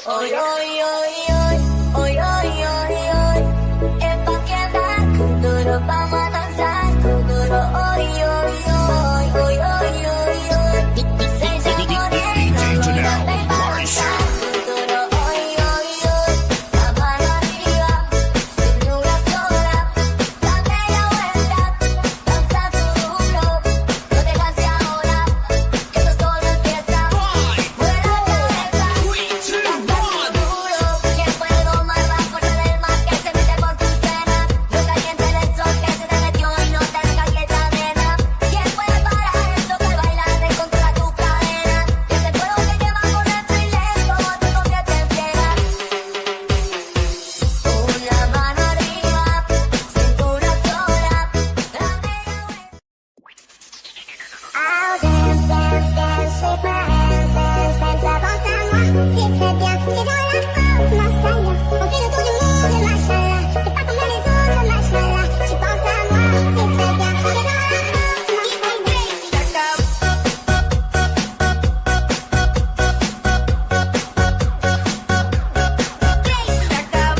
Oi, oi, oi, oi, oi, oi, oi, oi. É pra quebrar com duro, vamos dançar com duro. Oi, oi, oi, oi, oi, oi, oi. Seja morena, loira, vem balançar com duro. Oi, oi, oi, a mano arriba, cintura sola, da media vuelta, danza duro. No dejas de ahora, que esto solo empieza. Mueve la cabeza, danza duro. ¿Quién puede domar la fuerza del mar que se mete por tus venas? Lo caliente del sol que se te metió y no te deja quieta, nena. ¿Quién puede parar esto que baila de contra tus cadenas? Ese fuego que quema por dentro y lento, tú no que te ciegas. Una mano arriba, cintura sola, da media vuelta. I'll dance, dance, dance, shake my hands, dance, dance, avance à moi, c'est très bien, c'est dans la house, ma style, on fait le tour du monde, machallah, c'est pas comme les autres, machallah, tu penses à moi, c'est très bien, c'est dans la house, ma style, stack up. Stack up.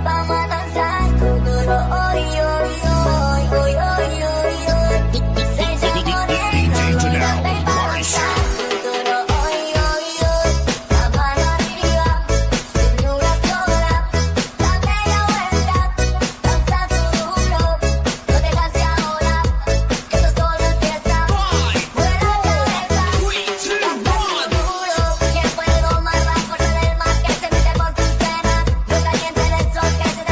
vamos a danzar duro, hoy, hoy, hoy, hoy, hoy, hoy, hoy. Se llama morena, ven pa' danzar duro, hoy, hoy, hoy. La mano arriba, cintura sola, dame la vuelta, danza duro, no te canses ahora, esto solo empieza. Mueve la cabeza, danza duro, que puedo más bajo del mar que se mete por tus venas, lo caliente del sol que se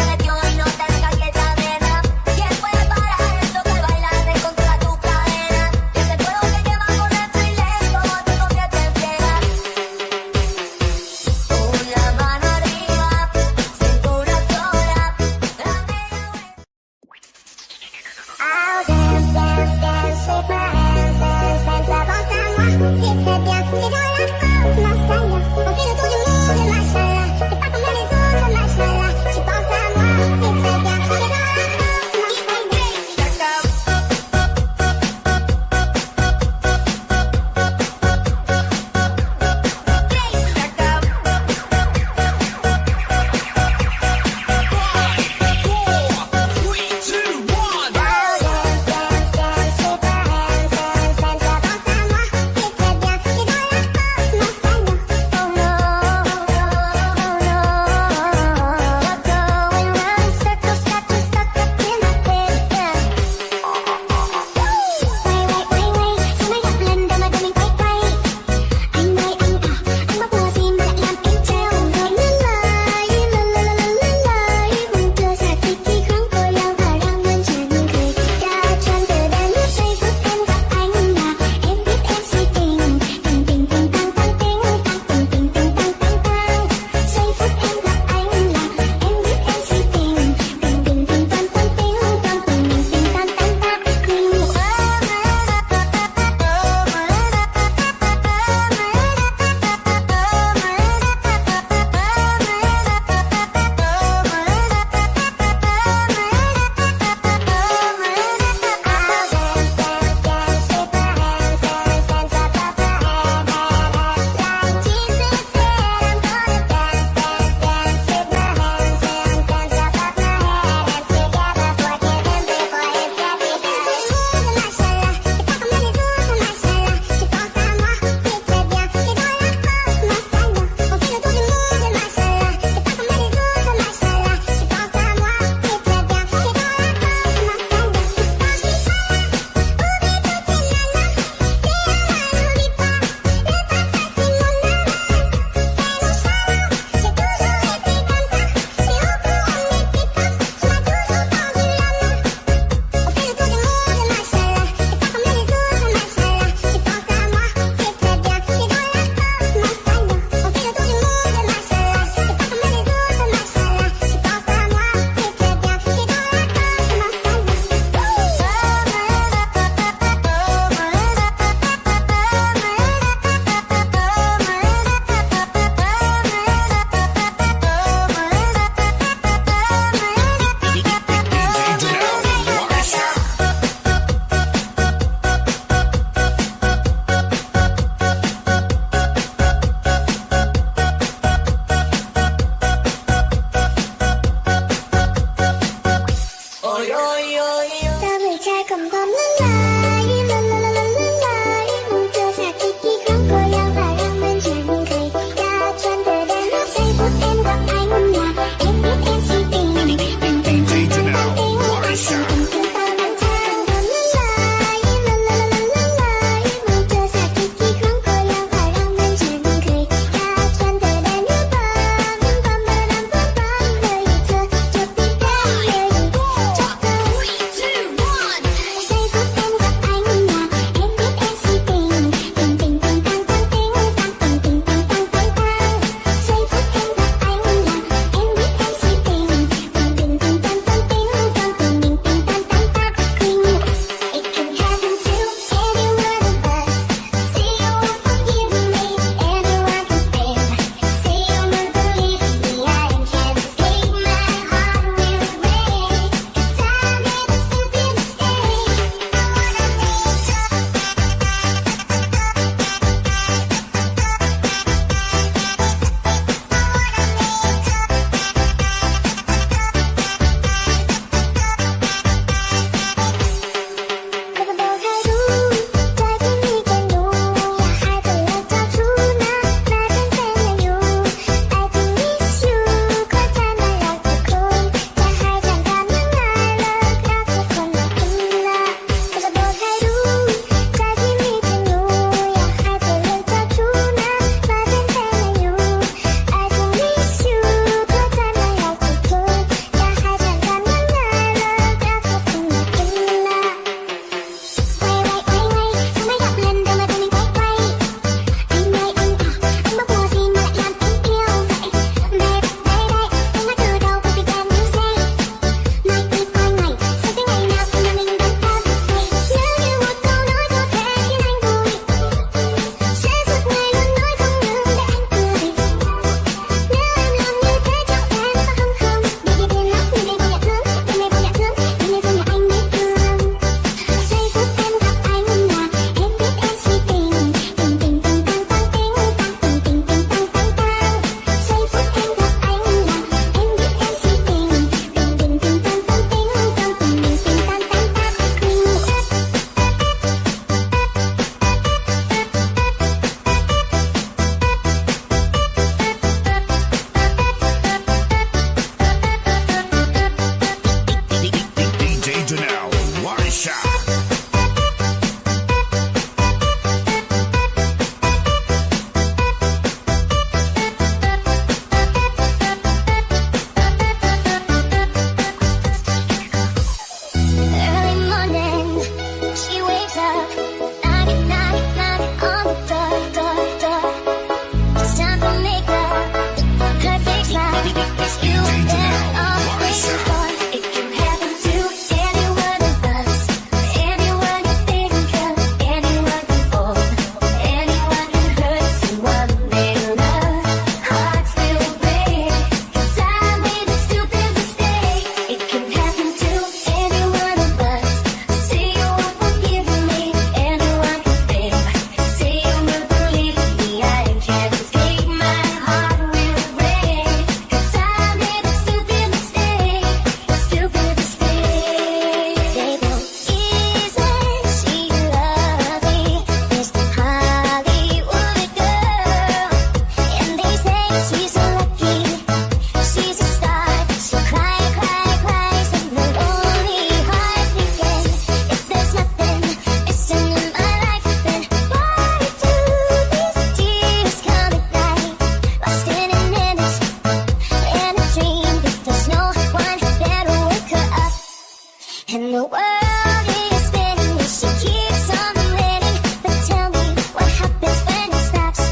And the world is spinning, she keeps on winning. But tell me, what happens when it stops?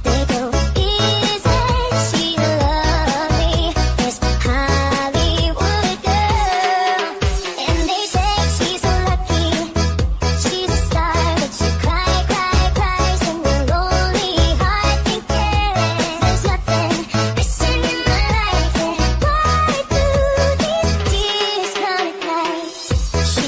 They go easy, she lovely, this Hollywood girl. And they say she's so lucky, she's a star, but she cries in the lonely heart, thinking there's nothing missing in my life. And why do these tears come at night? She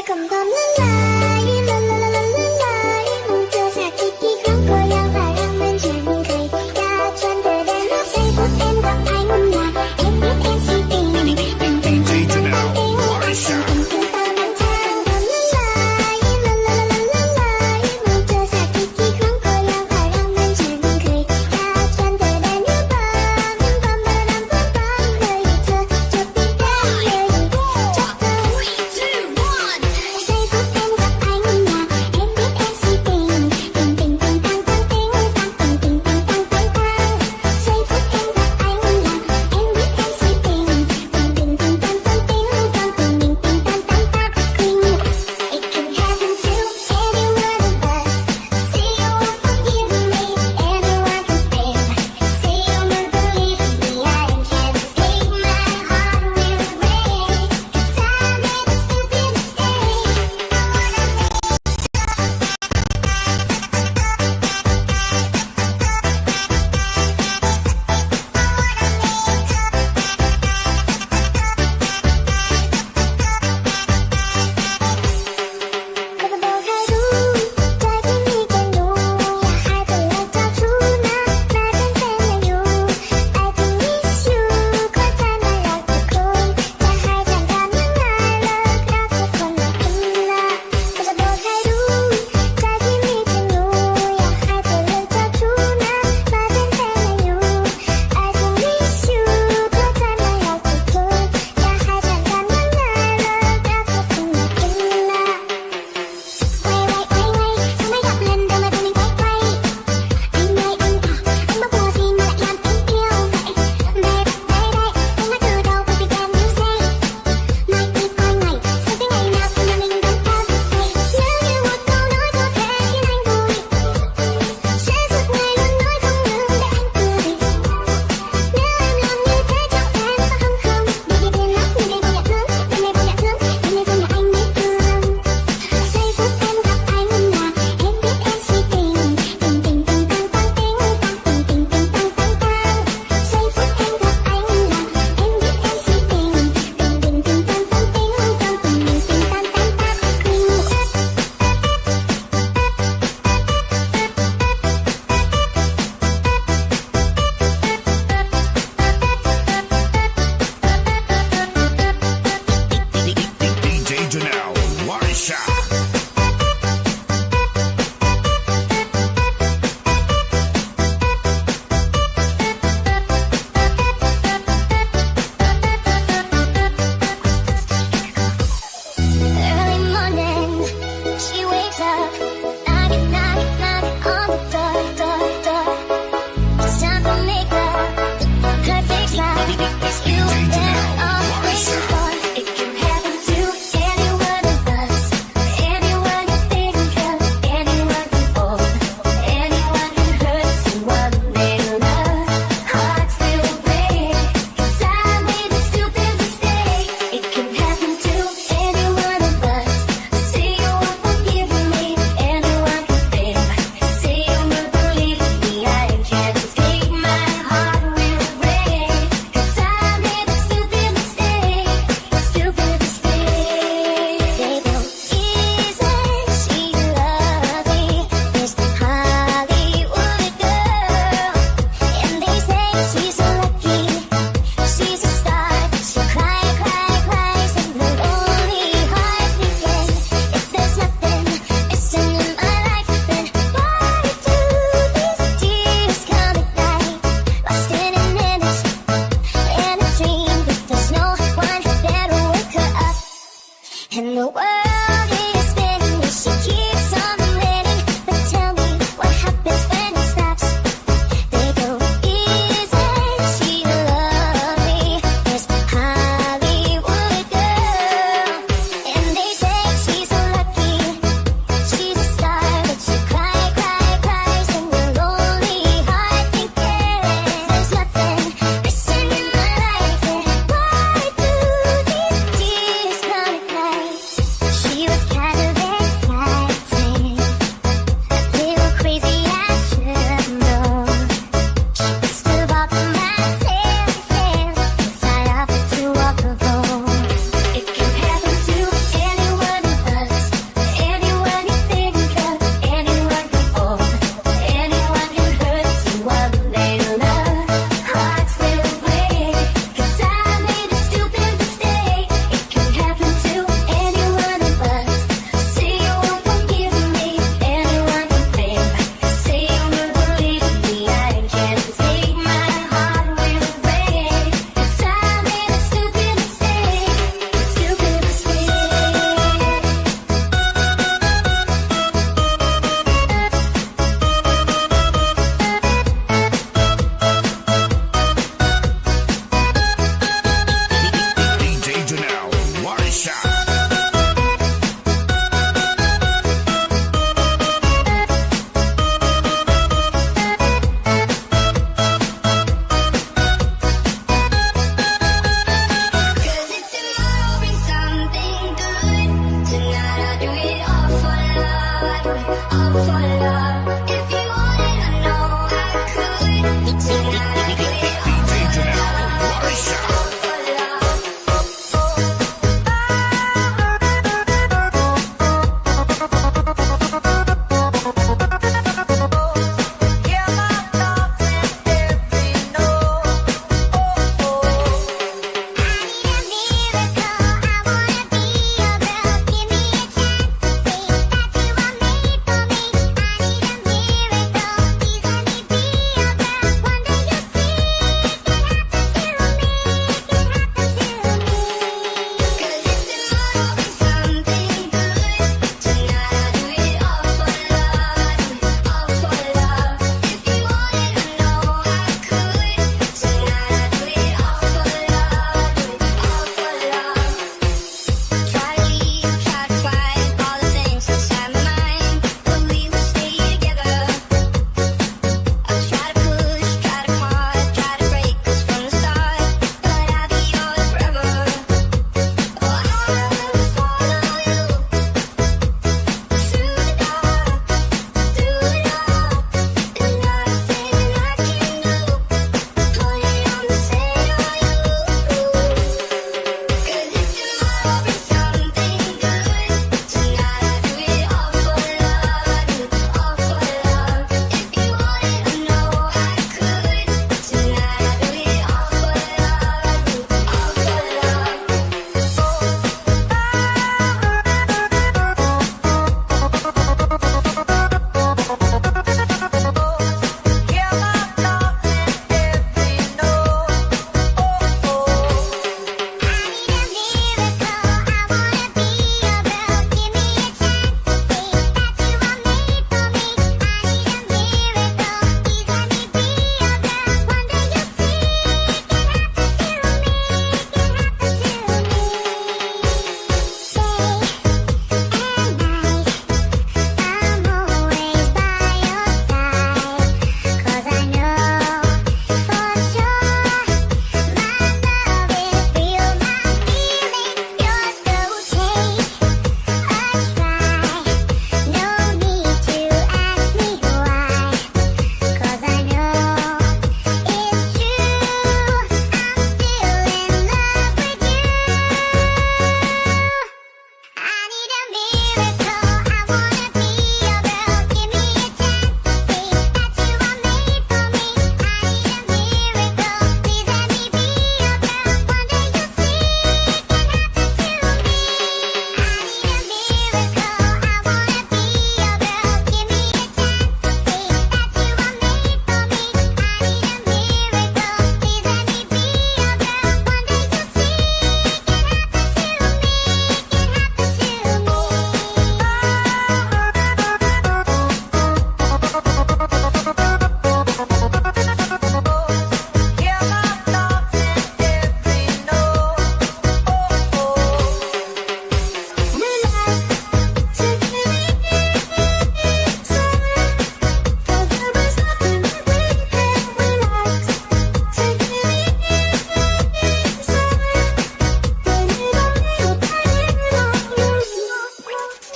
คำพร้อมละลายละละละละละลายมองเธอสักกี่ครั้งก็ยังพารังมันฉันเคยอยากชวนเธอเดินรอบใจพวกเอ็นกับไอ้มุ่งหน้าเอ็นเอ็นเอ็นซีติงเป็นเป็นใจจะนำเองเป็นสิ่งที่ตามทางพร้อมละลายละละละละละลายมองเธอสักกี่ครั้งก็ยังพารังมันฉันเคยอยากชวนเธอเดินรอบบ้านพร้อมมาดังพร้อมบ้านเลยเธอจะปิดได้เลยจับเธอ 3, 2, 1 ใส่พวก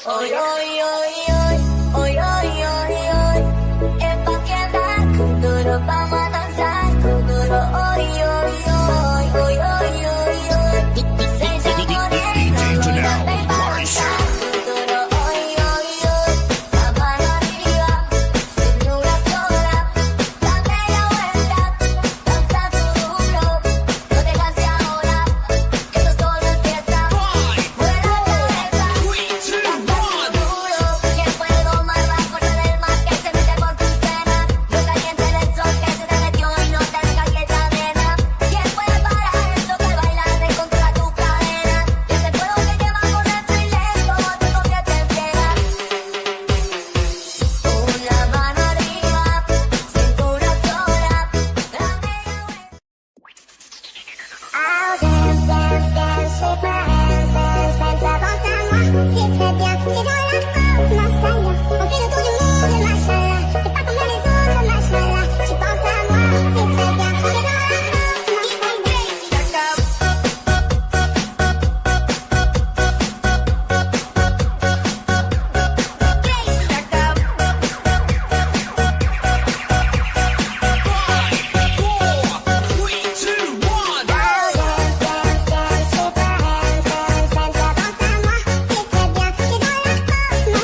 Hoy, hoy, hoy, hoy, hoy, hoy, hoy, hoy, es pa' quedar con duro, vamos a danzar con duro. Hoy, hoy, hoy, hoy, hoy, hoy, hoy, se llama de la baby danzar con duro. Hoy, hoy, hoy, la mano arriba, cintura sola, dame la vuelta, danza tu duro, no te canses ahora, esto solo empieza. Mueve la cabeza, danza tu duro, ¿quién puede domar la fuerza del mar que se mete por tus venas? Lo caliente del sol que se te metió y no te deja quieta, nena. ¿Quién puede parar esto que baila de contra tus cadenas? Y ese fuego que quema por dentro y lento, te convierte en ciega. Una mano arriba, cintura sola, dame la vuelta. I'll dance, dance, dance, shake my hands, dance, dance, la danse à moi, c'est très bien, c'est dans la pop, ma style. On fait le tour du monde, machallah, c'est pas comme les autres, machallah. Tu penses à moi, c'est très bien, c'est dans la pop, ma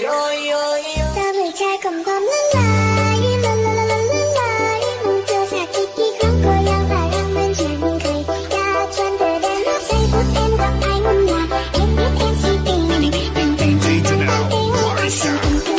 ôi ôi ta người trai cầm conละลายละละละละละลายเจอสักกี่ครั้งก็ยังพายังมันฉันเคยอยากชวนเธอเดินรอบใส่ฟุตเอ็นกับไอ้มุ่งหน้าเอ็นเอ็นเอ็นซีติงติงติงติงติงติงติงติง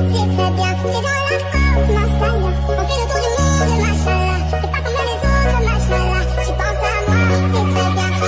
c'est très bien. T'es dans la porte, mashallah. On fait le tour du monde, mashallah. T'es pas comme les autres, mashallah. Tu penses à moi, c'est très bien. T'es dans la porte,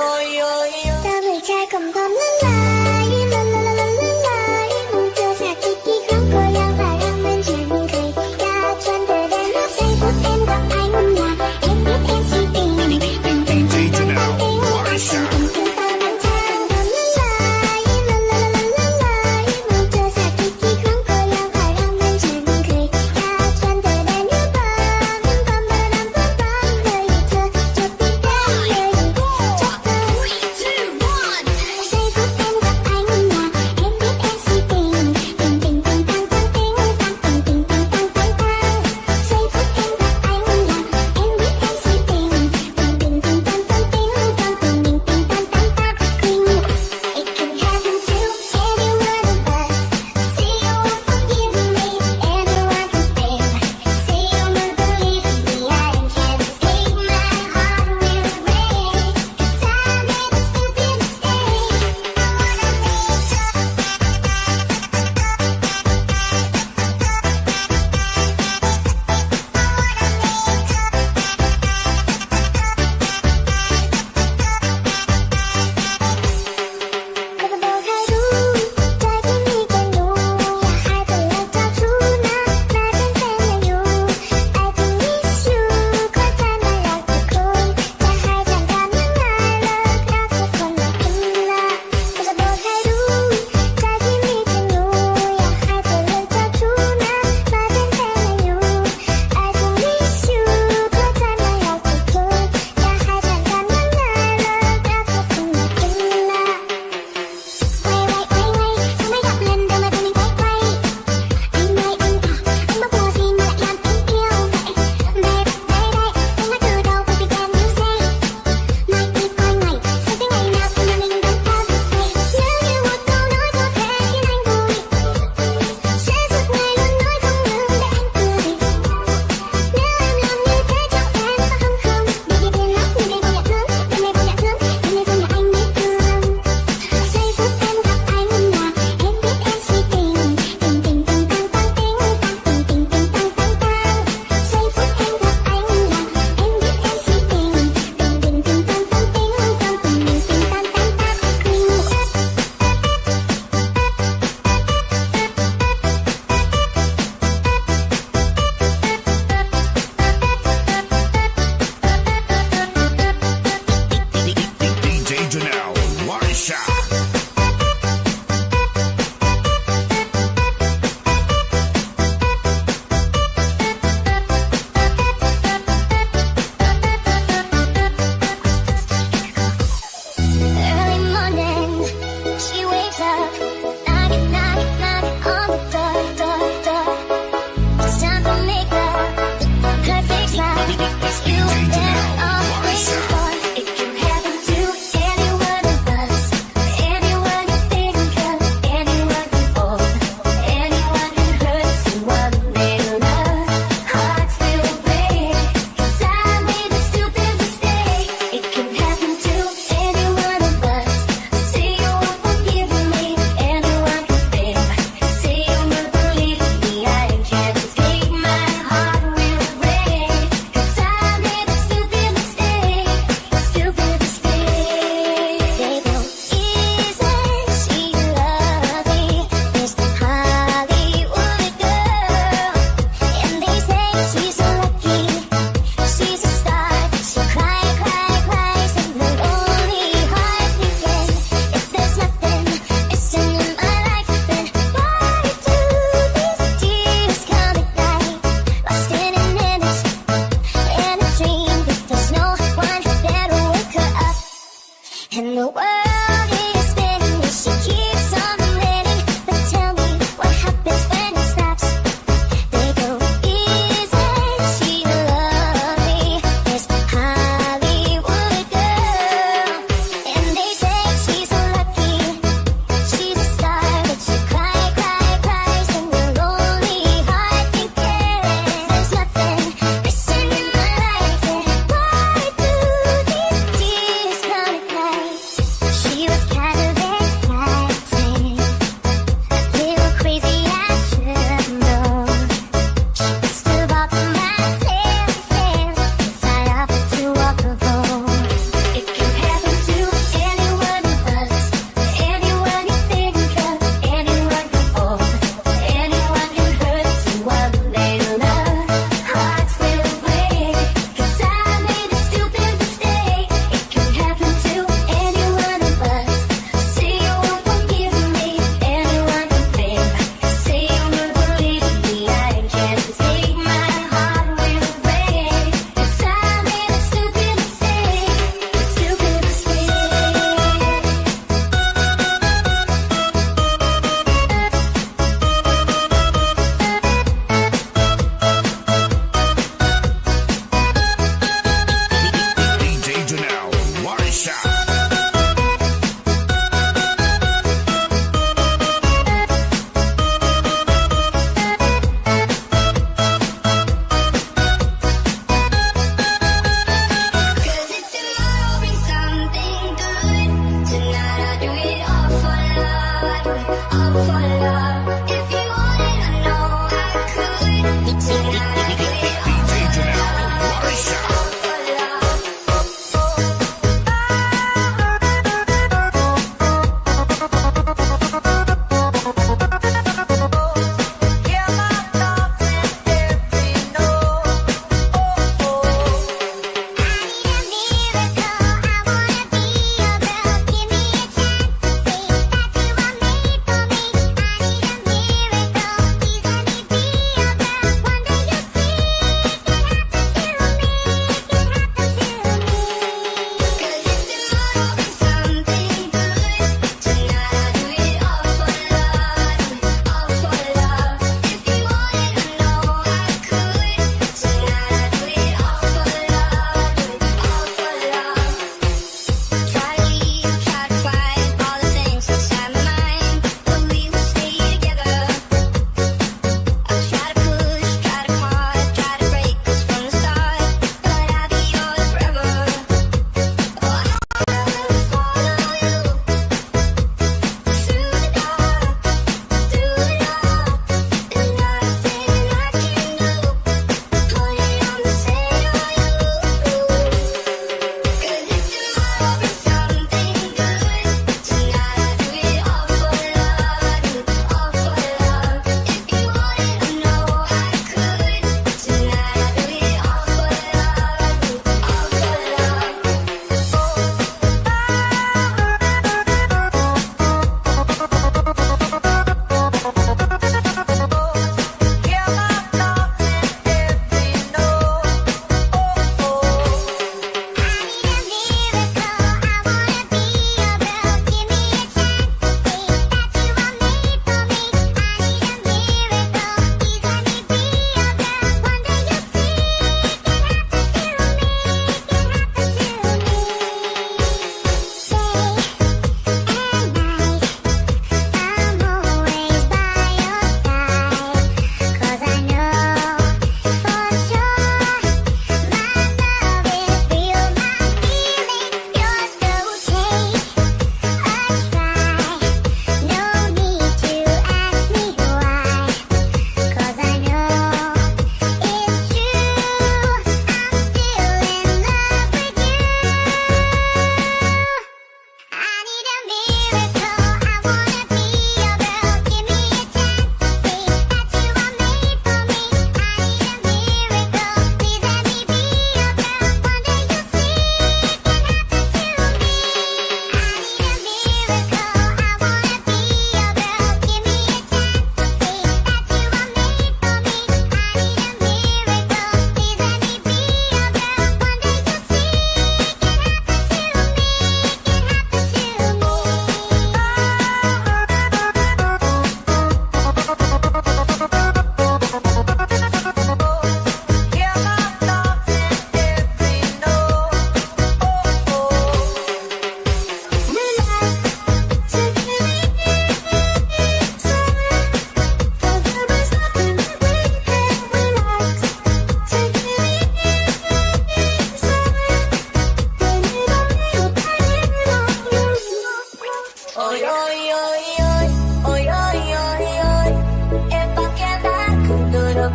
ôi ôi ôi. Ta người trai cầm thơm la la la la la la. Mùi chưa sạc khi không cô lao và đang bên chẳng cười. Ta chân từ đêm lúc giây phút em gặp anh là em biết em si tình.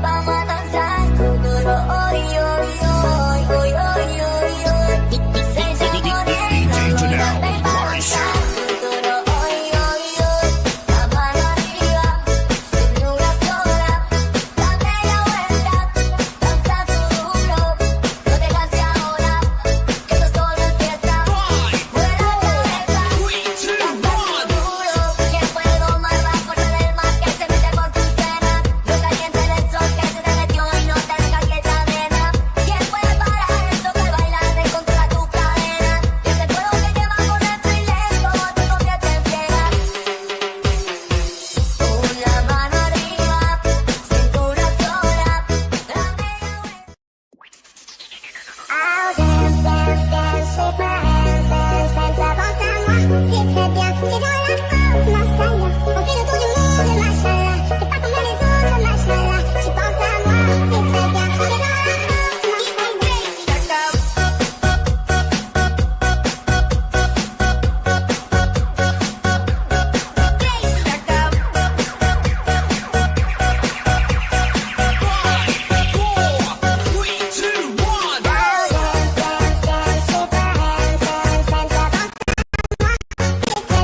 vamos a danzar. Kuduro, hoy, hoy, hoy, hoy, hoy, hoy, hoy. Se llama morena, ahora ven para danzar. Kuduro, hoy, hoy, hoy. La mano arriba, cintura sola. Dame la vuelta, danza duro. No te canses ahora, que esto solo empieza. Mueve la cabeza, danza duro. ¿Quién puede domar la fuerza del mar que se mete por tus venas? Lo caliente del sol que se te metió y no te deja quieta, nena. ¿Quién puede parar esto que baila de contra tus cadenas? Y ese fuego que quema por dentro y lento te convierte en ciega. Una mano arriba, cintura sola. Dame la vuelta. I'll dance, dance, dance, shake my hands, dance, dance, avance à moi. C'est très bien, c'est dans la forme, mashallah. On fait le tour du monde, mashallah. C'est pas comme les autres, mashallah. Tu penses à moi, c'est très bien, c'est dans la forme, mashallah. I'll dance, dance, dance, shake my hands, dance, dance, avance à moi. C'est très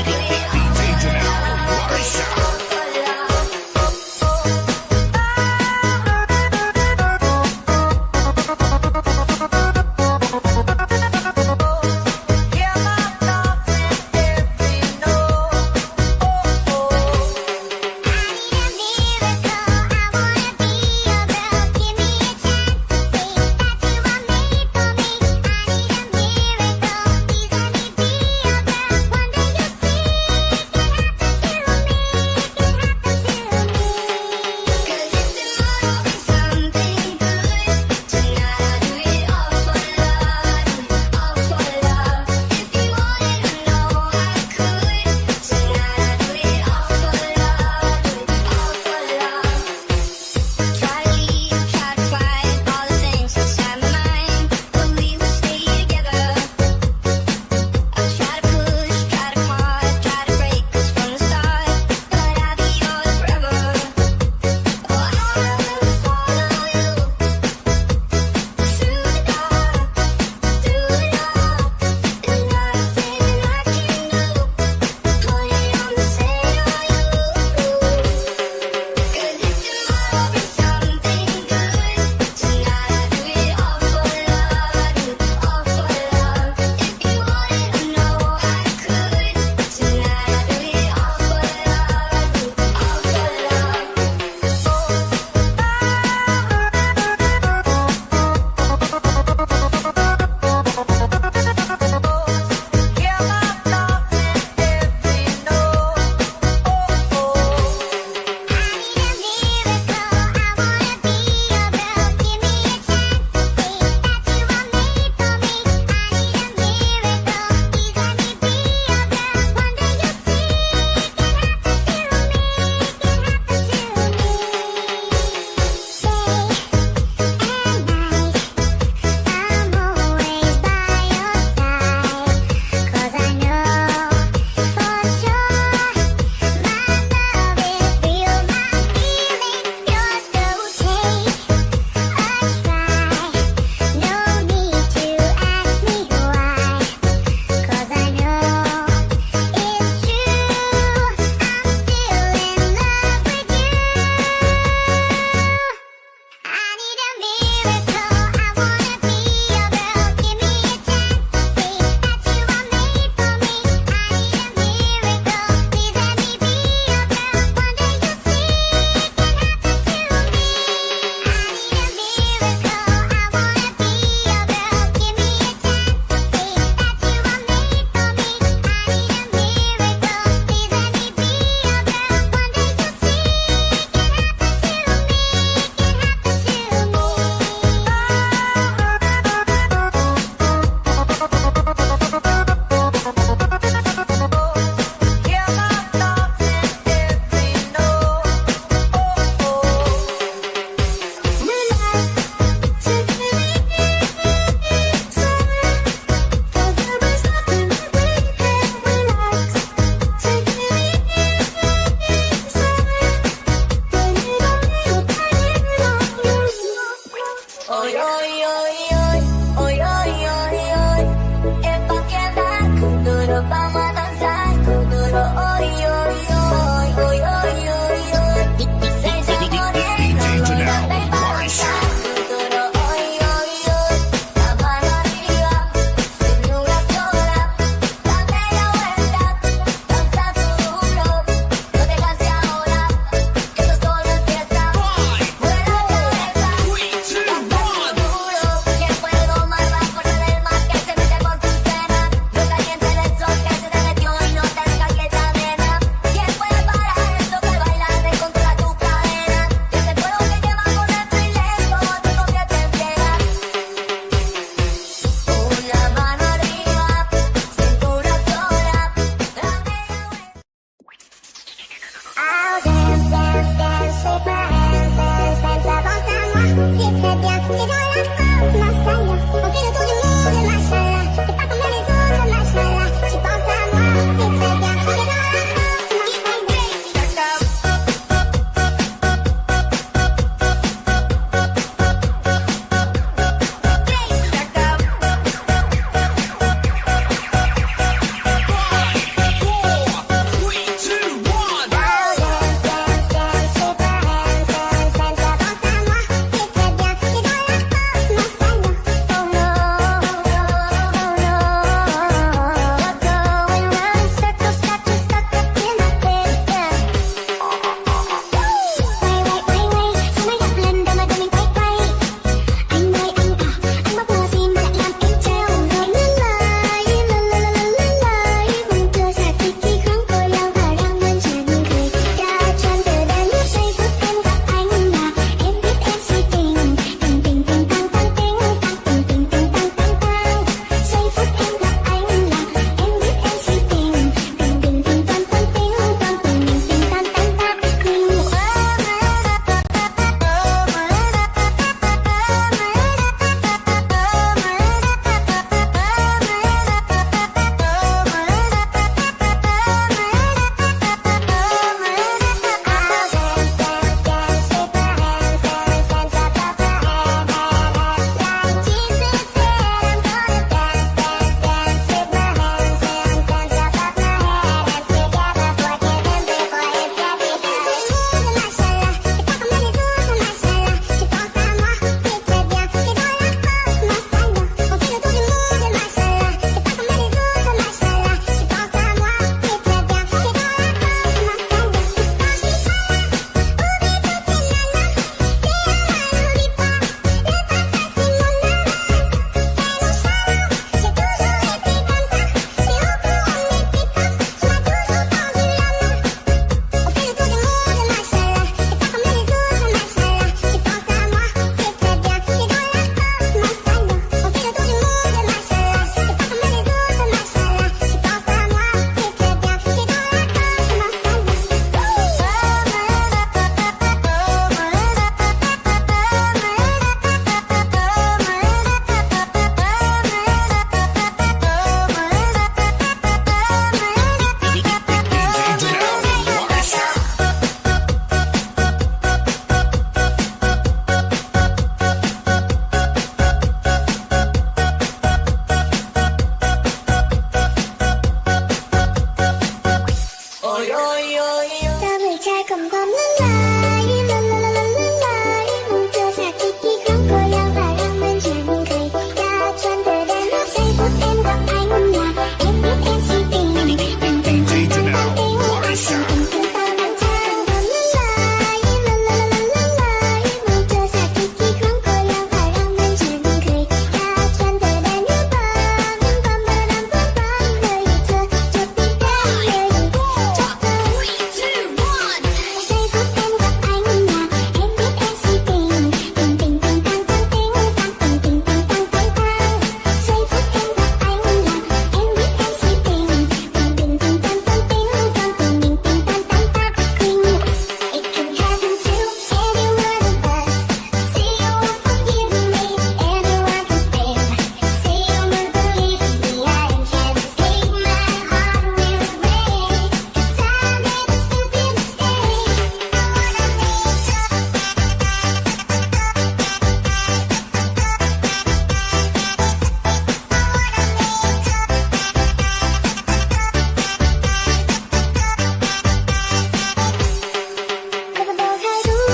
One day you'll see ôi ôi ôi ôi. ตามด้วยชายกล่อมความละลายละละละละละลายมองเธอสักกี่ครั้งก็ยังพายังเหมือนฉันเคยอยากชวนเธอเดินรอบใส่ฟุตเอ็นกับไอ้มุ่งหน้าเอ็นเอ็นเอ็นซีติงติงติงติงติงติงติงตามมันทางความละลายละละละละลายมองเธอสักกี่ครั้งก็ยังพายังเหมือนฉันเคยอยากชวนเธอเดินรอบบ้านปั๊มปั๊มปั๊มปั๊มเลยเธอจะปิดได้เลยจะเธอ 3, 2, 1. ใส่ฟุตเอ็นกับไอ้มุ่งหน้าเอ็นเอ็นเอ็นซีติงติงติงติงตังตังติงตังตังติงติงตังตังตังใส่ฟุตเอ็นกับไอ้มุ่งหน้าเอ็นเอ็นเอ็นซีติงติงติงติงตังตังติงตังตังติงติงตังตังตังติง It can happen to any one of us. See you won't forgive me, anyone can fail. See you won't believe me, I can't escape. My heart will break, 'cause I made a stupid mistake. I wannaก็จะบอกให้รู้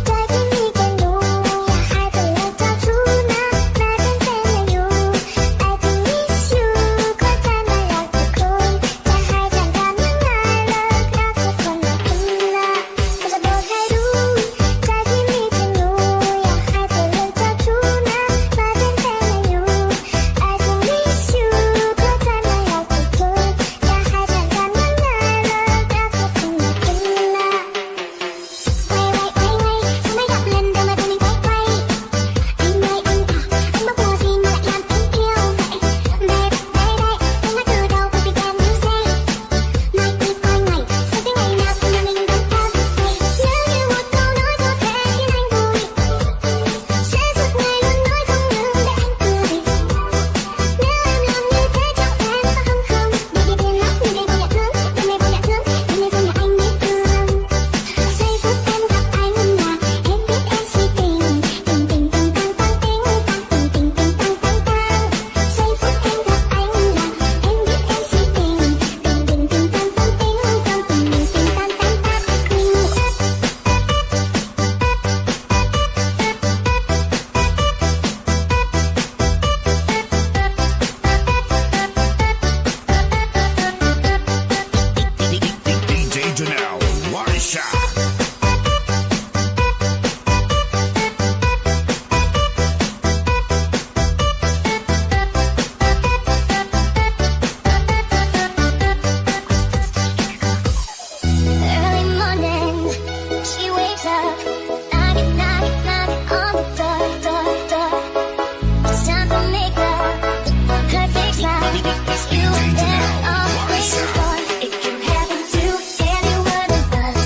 ใจที่มีแค่หนูอย่าให้เป็นเรื่องเจ้าชู้นะแม้เป็นแฟนยังอยู่ I can miss you ขอใจมาอยากจะคุยจะให้ฉันทำยังไงเลิกรักกับคนแบบคุณล่ะก็จะบอกให้รู้ใจที่มีแค่หนูอย่าให้เป็นเรื่องเจ้าชู้นะแม้เป็นแฟนยังอยู่ I can miss you ขอใจมาอยากจะคุยจะให้ฉันทำยังไงเลิกรักกับคนแบบคุณล่ะ ไว้ทำไมดับเล่นเดินมาตรงนี้ไว้ไอ้ไม่อันอันมาพูดสิมาละยามเอ็นเที่ยวได้ต้องมาดูเราไปแกมยูเซ่ไม่ตีคอยใหม่สักยังไงนะคุณยังไม่ได้ทำให้เชื่ออยู่ว่าเขาน้อยก็แค่ที่นั่งดูดิเชื่อสุดในรุ่นน้อยคงลืมได้อันคือดิเนื้อลำอยู่แค่เจ้าแฟนก็คำไม่ได้เรียนรักไม่ได้อยากเลิกไม่ได้อยากเลิกไม่ได้อยากไอ้ไม่เตือนใส่ฟุตเอ็นกับไอ้มุ่งหน้าเอ็นเอ็นเอ็นซีติงติงติงติงตังตังติงตังติงติงติงตังตังตังใส่ฟุตเอ็นกับไอ้มุ่งหน้าเอ็นเอ็นเอ็นซีติงติงติงติงตังตังติงตังติงติงติงตังตังตัง DJ Janelle, one shot. Early morning, she wakes up, knocking, knocking, knocking on the door. It's time for makeup, her face like it's you that I'm waiting for. It can happen to any one of us,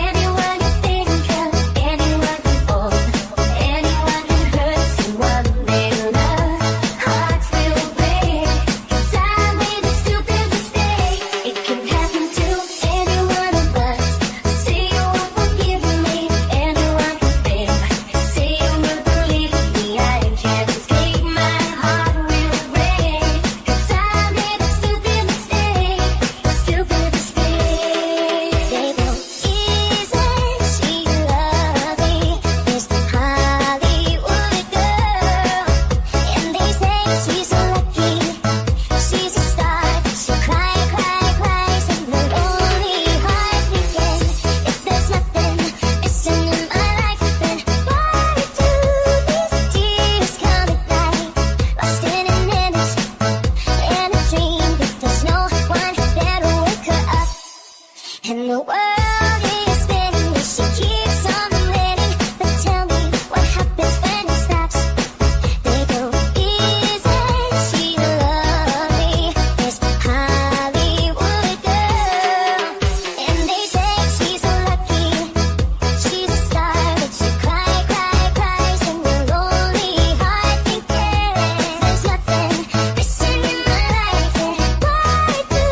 anyone you think of, anyone can fall, anyone can hurt someone they love. Hearts will break, 'cause I made a stupid mistake. It can happen to any one of us. See you won't forgive me, anyone can fail. See you won't believe me, I can't escape. My heart will break, 'cause I made a stupid mistake, stupid mistake. They go easy, she lovely, this Hollywood girl, and they say she's so lucky, she's a star. She cry, cry, cries, and the lonely heart begin. If there's nothing missing in my life, then why do these tears come at night? Lost in an image, in a dream, but there's no one there to wake her up. And the world is spinning, and she keeps on winning. But tell me what happens when it stops. They go easy, she lovely, this Hollywood girl, and they say she's so lucky, she's a star. But she cry, cry, cries, and the lonely heart thinking there's nothing missing in my life. And why do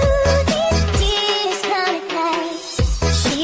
these tears come at night? She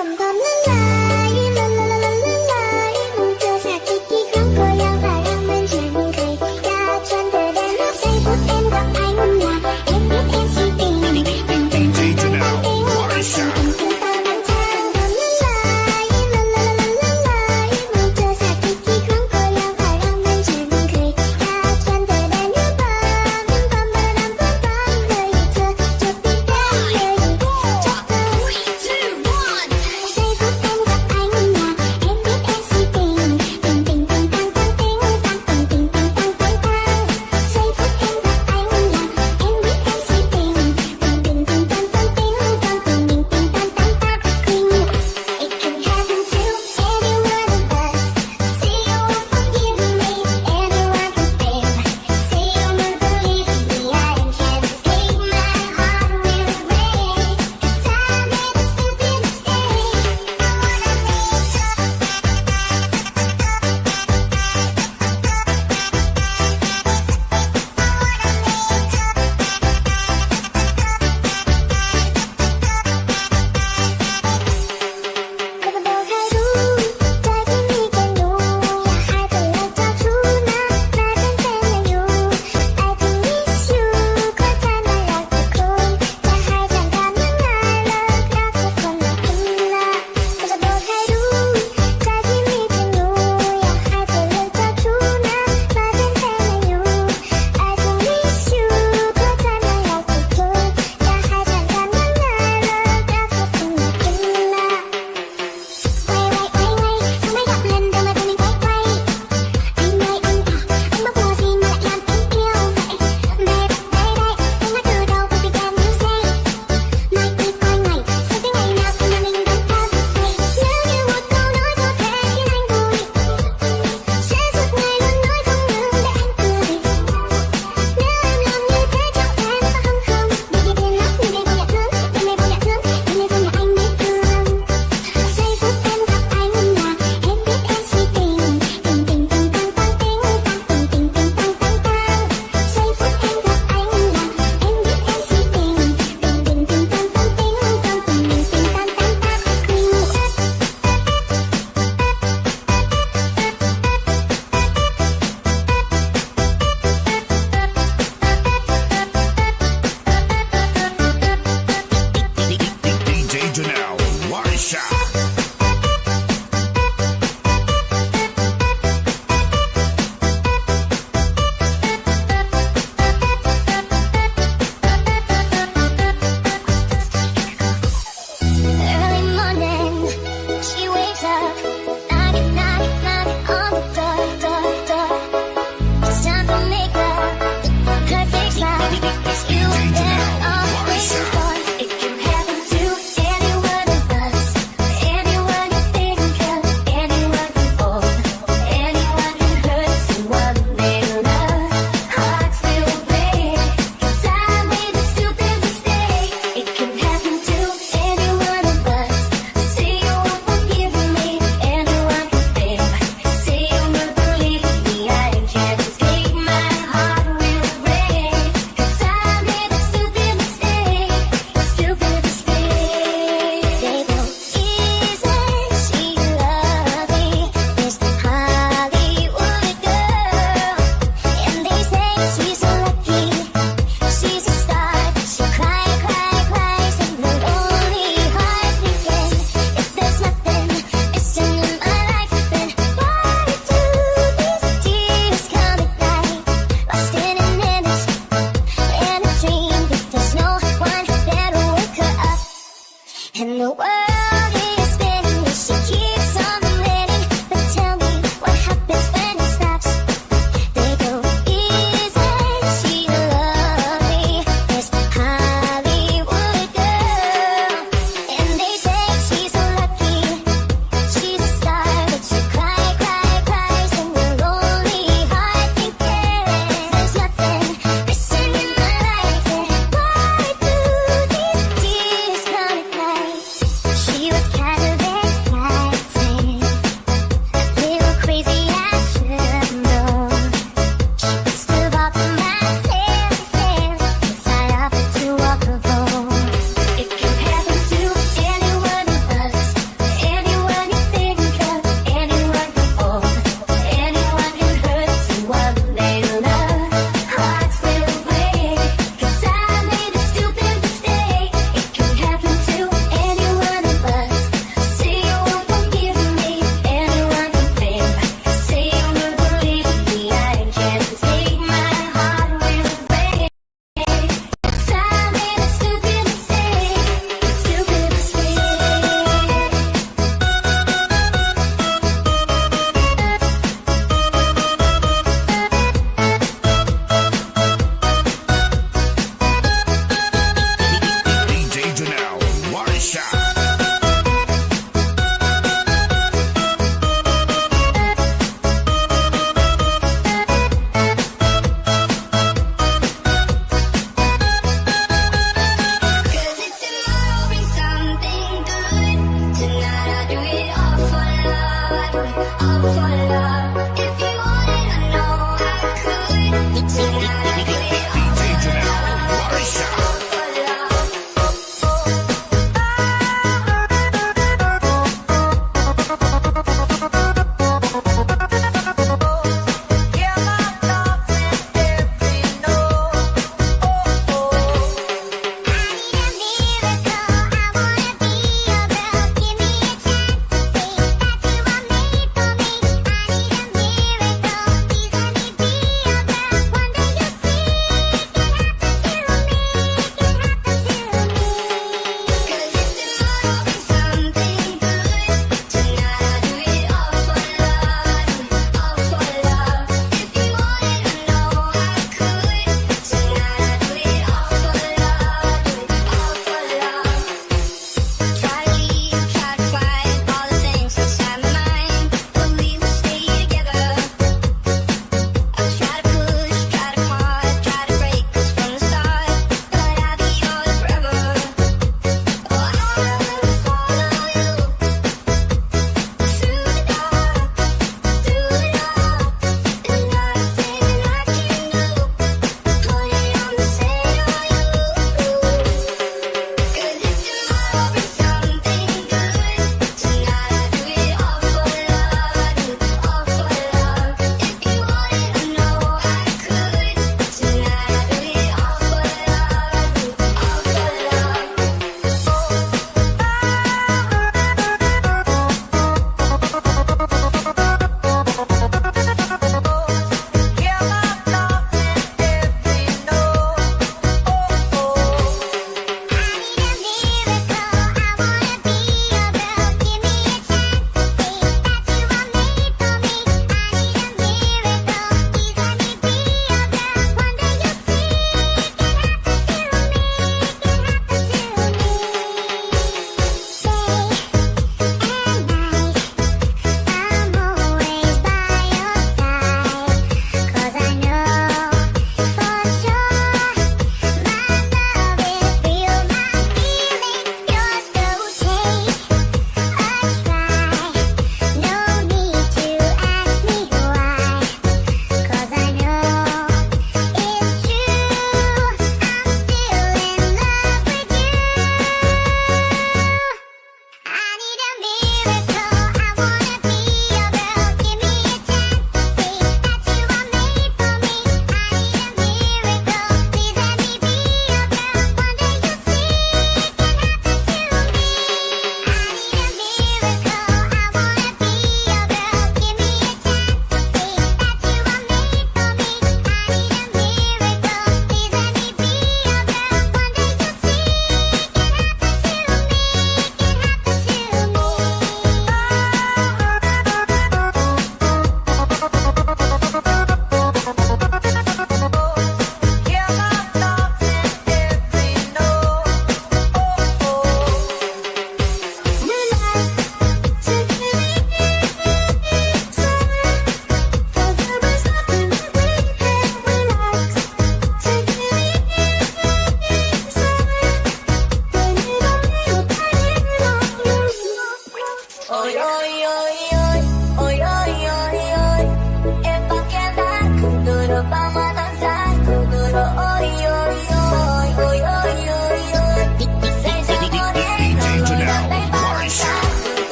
Cầm con la la la la la la la, muốn cho sạc đi khi không có nhau và đang bên chẳng cười. Đã chọn từ đêm lúc giây phút em gặp anh là em biết em si tình. DJ Janelle, Why Shop?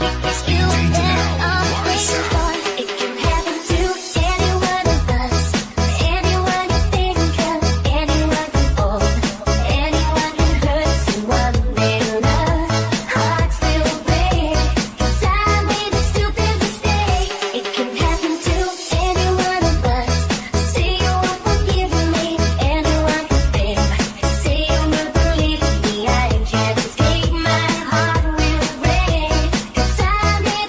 You and I'm waiting for. It can happen to any one of us. Anyone you think of, anyone can fall. Anyone can hurt someone they love. Hearts will break, 'cause I made a stupid mistake. It can happen to any one of us. Say you won't forgive me, anyone can fail. Say you won't believe me, I can't escape. My heart will break, 'cause I made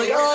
oi, oi.